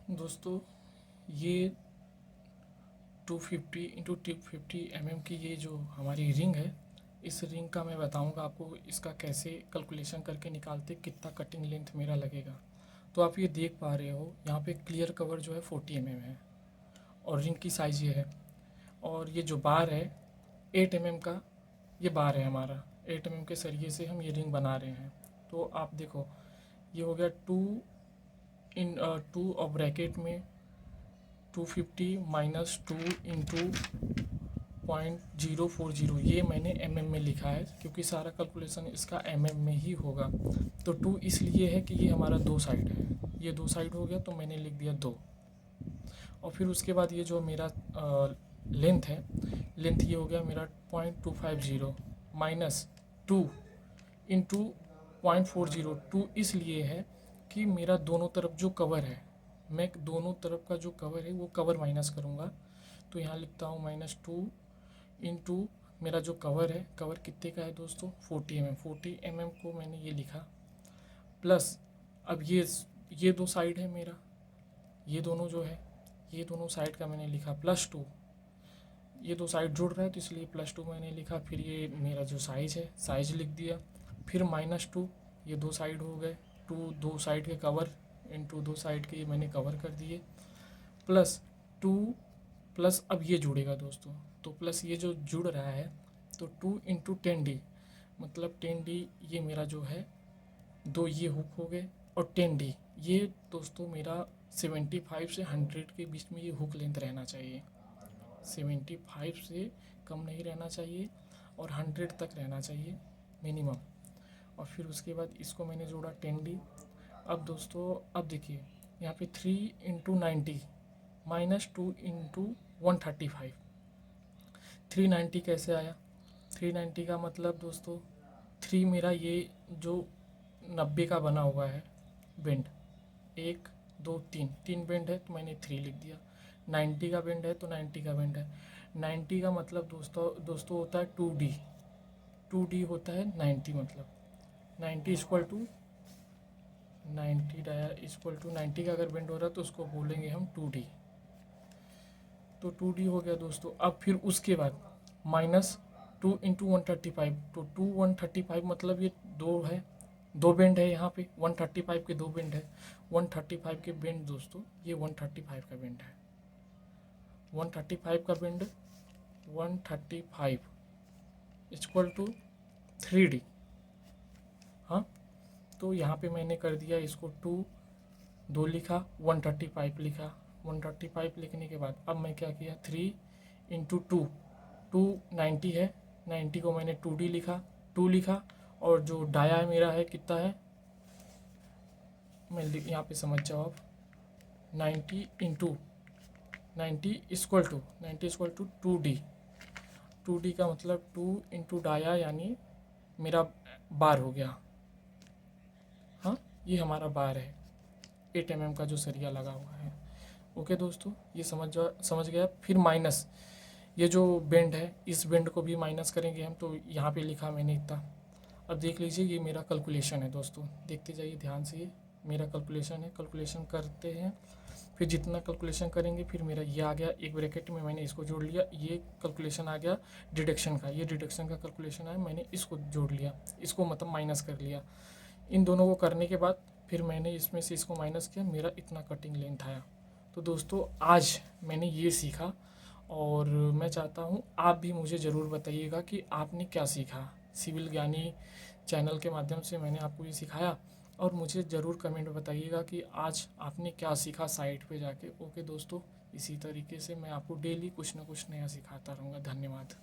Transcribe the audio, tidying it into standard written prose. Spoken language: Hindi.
दोस्तों, ये 250 इंटू 250 की ये जो हमारी रिंग है, इस रिंग का मैं बताऊंगा आपको इसका कैसे कैलकुलेशन करके निकालते कितना कटिंग लेंथ मेरा लगेगा। तो आप ये देख पा रहे हो यहाँ पे क्लियर कवर जो है 40 है और रिंग की साइज़ ये है। और ये जो बार है 8 का ये बार है हमारा। 8 के सरिये से हम ये रिंग बना रहे हैं। तो आप देखो, ये हो गया 2 और ब्रैकेट में 250 माइनस 2 इंटू 0.040, ये मैंने में लिखा है क्योंकि सारा कैलकुलेशन इसका में ही होगा। तो 2 इसलिए है कि ये हमारा 2 साइड है, ये 2 साइड हो गया तो मैंने लिख दिया 2। और फिर उसके बाद ये जो मेरा लेंथ है, लेंथ ये हो गया मेरा 0.250 माइनस 2 इंटू 0.402, इसलिए है कि मेरा दोनों तरफ जो कवर है, मैं दोनों तरफ का जो कवर है वो कवर माइनस करूँगा। तो यहाँ लिखता हूँ -2 इंटू मेरा जो कवर है, कवर कितने का है दोस्तों 40 को मैंने ये लिखा, प्लस अब ये दो साइड है मेरा, ये दोनों जो है ये दोनों साइड का मैंने लिखा +2, ये दो साइड जुड़ रहा है तो इसलिए +2 मैंने लिखा। फिर ये मेरा जो साइज है साइज लिख दिया, फिर -2, ये दो साइड हो गए, 2 दो साइड के कवर इंटू दो साइड के ये मैंने कवर कर दिए, +2 प्लस अब ये जुड़ेगा दोस्तों, तो प्लस ये जो जुड़ रहा है तो 2 इंटू 10D, मतलब 10D ये मेरा जो है दो ये हुक हो गए, और 10D ये दोस्तों मेरा 75 से 100 के बीच में ये हुक लेंथ रहना चाहिए। 75 से कम नहीं रहना चाहिए और 100 तक रहना चाहिए मिनिमम। और फिर उसके बाद इसको मैंने जोड़ा 10D। अब दोस्तों अब देखिए यहाँ पे 3 इंटू 90 माइनस 2 इंटू 135, 390 कैसे आया? 390 का मतलब दोस्तों 3 मेरा ये जो 90 का बना हुआ है बेंड, 1 2 3 3 बेंड है तो मैंने 3 लिख दिया। 90 का बेंड है तो 90 का बेंड है। 90 का मतलब दोस्तों होता है 2D, 2D होता है 90, मतलब 90 इक्वल टू 90 डाया इक्वल टू 90 का अगर बेंड हो रहा है तो उसको बोलेंगे हम 2D। तो 2D हो गया दोस्तों। अब फिर उसके बाद -2 इंटू 135, तो 135 मतलब ये दो है, दो बेंड है यहाँ पे, 135 के दो बेंड है। 135 के बेंड दोस्तों ये 135 का बेंड है, 135 का बेंड 135 इक्वल टू 3D। हाँ, तो यहाँ पे मैंने कर दिया इसको 2 लिखा, 135 लिखा। 135 लिखने के बाद अब मैं क्या किया, 3 इंटू 2 90 है, 90 को मैंने 2D लिखा, 2 लिखा। और जो डाया मेरा है कितना है, मैं यहाँ पे समझ जाओ आप, 90 into 90 equal to 2D। 2D का मतलब 2 इंटू डाया यानी मेरा बार हो गया। हाँ, ये हमारा बार है 8 का जो सरिया लगा हुआ है। ओके दोस्तों, ये समझ गया। फिर माइनस ये जो बेंड है, इस बेंड को भी माइनस करेंगे हम, तो यहाँ पे लिखा मैंने इतना। अब देख लीजिए ये मेरा कैलकुलेशन है दोस्तों, देखते जाइए ध्यान से, ये मेरा कैलकुलेशन है। कैलकुलेशन करते हैं, फिर जितना कैलकुलेशन करेंगे फिर मेरा ये आ गया, एक ब्रैकेट में मैंने इसको जोड़ लिया, ये कैलकुलेशन आ गया डिडक्शन का, ये डिडक्शन का कैलकुलेशन आया, मैंने इसको जोड़ लिया, इसको मतलब माइनस कर लिया। इन दोनों को करने के बाद फिर मैंने इसमें से इसको माइनस किया, मेरा इतना कटिंग लेंथ आया। तो दोस्तों आज मैंने ये सीखा, और मैं चाहता हूँ आप भी मुझे ज़रूर बताइएगा कि आपने क्या सीखा। सिविल ज्ञानी चैनल के माध्यम से मैंने आपको ये सिखाया, और मुझे ज़रूर कमेंट में बताइएगा कि आज आपने क्या सीखा साइट पे जाके। ओके दोस्तों, इसी तरीके से मैं आपको डेली कुछ ना कुछ नया सिखाता रहूँगा। धन्यवाद।